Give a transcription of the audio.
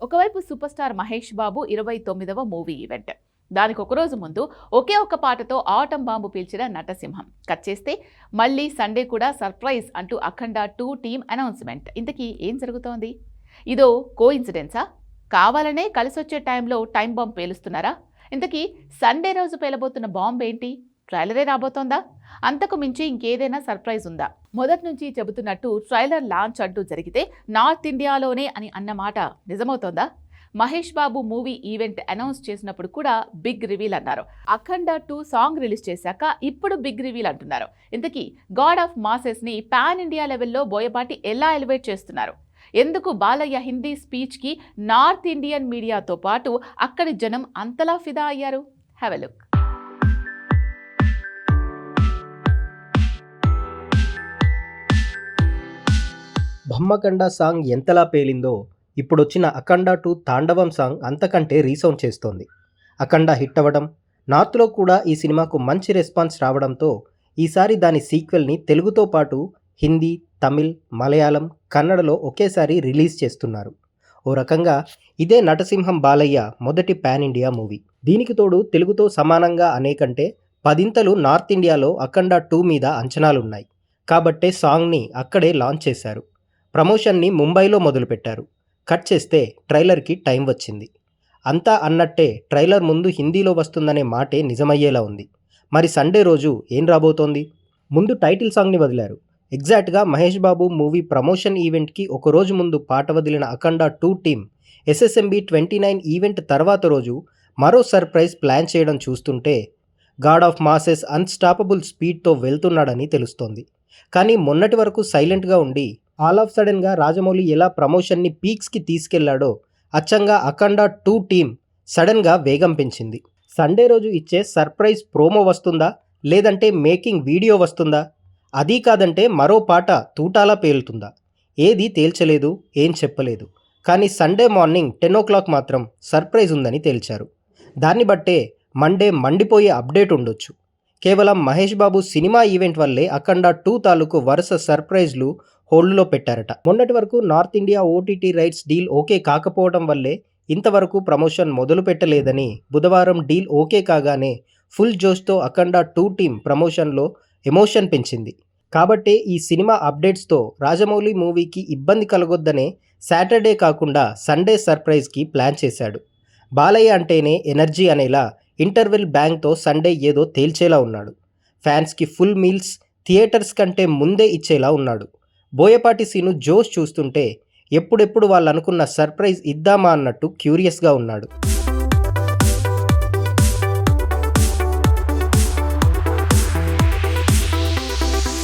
ఒకవైపు super star Mahesh Babu 29వ movie event. దానికి ఒక రోజు ముందు ఒకే ఒక్క పాటతో ఆటం బాంబు పీల్చిన నటసింహం. కట్ చేస్తే మళ్ళీ సండే కూడా సర్ప్రైజ్ అంటూ అఖండ 2 టీమ్ అనౌన్స్మెంట్. ఇంతకీ ఏం జరుగుతోంది? ఇదో కోఇన్సిడెన్సా? కావాలనే కలిసొచ్చే టైంలో టైం బాంబ్ పేలుస్తున్నారా? ఇంతకీ సండే రోజు పేలబోతున్న బాంబ్ ఏంటి? ట్రైలరే రాబోతోందా? అంతకు మించి ఇంకేదైనా సర్ప్రైజ్ ఉందా? మొదటి నుంచి చెబుతున్నట్టు ట్రైలర్ లాంచ్ అంటూ జరిగితే నార్త్ ఇండియాలోనే అని అన్నమాట నిజమవుతోందా? Mahesh Babu movie event announce చేసినప్పుడు కూడా బిగ్ రివీల్ అన్నారు. అఖండ 2 సాంగ్ రిలీజ్ చేశాక ఇప్పుడు బిగ్ రివీల్ అంటున్నారు. ఇంతకీ గాడ్ ఆఫ్ మాసెస్ ని పాన్ ఇండియా లెవెల్లో బోయపాటి ఎలా ఎలివేట్ చేస్తున్నారు? ఎందుకు బాలయ్య హిందీ స్పీచ్కి నార్త్ ఇండియన్ మీడియాతో పాటు అక్కడి జనం అంతలా ఫిదా అయ్యారు? Have a look. బొమ్మకండ సాంగ్ ఎంతలా పేలిందో ఇప్పుడొచ్చిన అఖండ 2 తాండవం సాంగ్ అంతకంటే రీసౌండ్ చేస్తోంది. అఖండ హిట్ అవ్వడం, నార్త్లో కూడా ఈ సినిమాకు మంచి రెస్పాన్స్ రావడంతో ఈసారి దాని సీక్వెల్ని తెలుగుతో పాటు హిందీ, తమిళ్, మలయాళం, కన్నడలో ఒకేసారి రిలీజ్ చేస్తున్నారు. ఓ రకంగా ఇదే నటసింహం బాలయ్య మొదటి పాన్ ఇండియా మూవీ. దీనికి తోడు తెలుగుతో సమానంగా అనేకంటే 10 నార్త్ ఇండియాలో అఖండ 2 మీద అంచనాలున్నాయి. కాబట్టే సాంగ్ని అక్కడే లాంచ్ చేశారు. ప్రమోషన్ని ముంబైలో మొదలుపెట్టారు. కట్ చేస్తే ట్రైలర్కి టైం వచ్చింది. అంతా అన్నట్టే ట్రైలర్ ముందు హిందీలో వస్తుందనే మాటే నిజమయ్యేలా ఉంది. మరి సండే రోజు ఏం రాబోతోంది? ముందు టైటిల్ సాంగ్ని వదిలారు. ఎగ్జాక్ట్గా మహేష్ బాబు మూవీ ప్రమోషన్ ఈవెంట్కి ఒకరోజు ముందు పాట వదిలిన అఖండ 2 టీమ్ SSMB 29 ఈవెంట్ తర్వాత రోజు మరో సర్ప్రైజ్ ప్లాన్ చేయడం చూస్తుంటే గాడ్ ఆఫ్ మాసెస్ అన్స్టాపబుల్ స్పీడ్తో వెళ్తున్నాడని తెలుస్తోంది. కానీ మొన్నటి వరకు సైలెంట్గా ఉండి ఆల్ ఆఫ్ సడన్గా రాజమౌళి ఎలా ప్రమోషన్ని పీక్స్కి తీసుకెళ్లాడో అచ్చంగా అఖండ 2 టీమ్ సడన్గా వేగం పెంచింది. సండే రోజు ఇచ్చే సర్ప్రైజ్ ప్రోమో వస్తుందా, లేదంటే మేకింగ్ వీడియో వస్తుందా? అదీ కాదంటే మరో పాట తూటాలా పేలుతుందా? ఏది తేల్చలేదు, ఏం చెప్పలేదు. కానీ సండే మార్నింగ్ 10 o'clock మాత్రం సర్ప్రైజ్ ఉందని తేల్చారు. దాన్ని బట్టే మండే మండిపోయే అప్డేట్ ఉండొచ్చు. కేవలం మహేష్ బాబు సినిమా ఈవెంట్ వల్లే అఖండ 2 తాలూకు వరుస సర్ప్రైజ్లు హోల్డ్లో పెట్టారట. మొన్నటి వరకు north India OTT rights deal okay కాకపోవడం వల్లే ఇంతవరకు ప్రమోషన్ మొదలు పెట్టలేదని బుధవారం డీల్ ఓకే కాగానే ఫుల్ జోష్తో అఖండ 2 టీమ్ ప్రమోషన్లో ఎమోషన్ పెంచింది. కాబట్టే ఈ సినిమా అప్డేట్స్తో రాజమౌళి మూవీకి ఇబ్బంది కలగొద్దనే సాటర్డే కాకుండా సండే సర్ప్రైజ్కి ప్లాన్ చేశాడు. బాలయ్య అంటేనే ఎనర్జీ అనేలా ఇంటర్వెల్ బ్యాంగ్తో సండే ఏదో తేల్చేలా ఉన్నాడు. ఫ్యాన్స్కి ఫుల్ మీల్స్ థియేటర్స్ కంటే ముందే ఇచ్చేలా ఉన్నాడు. బోయపాటి సీను జోష్ చూస్తుంటే ఎప్పుడెప్పుడు వాళ్ళు అనుకున్న సర్ప్రైజ్ ఇద్దామా అన్నట్టు క్యూరియస్గా ఉన్నాడు.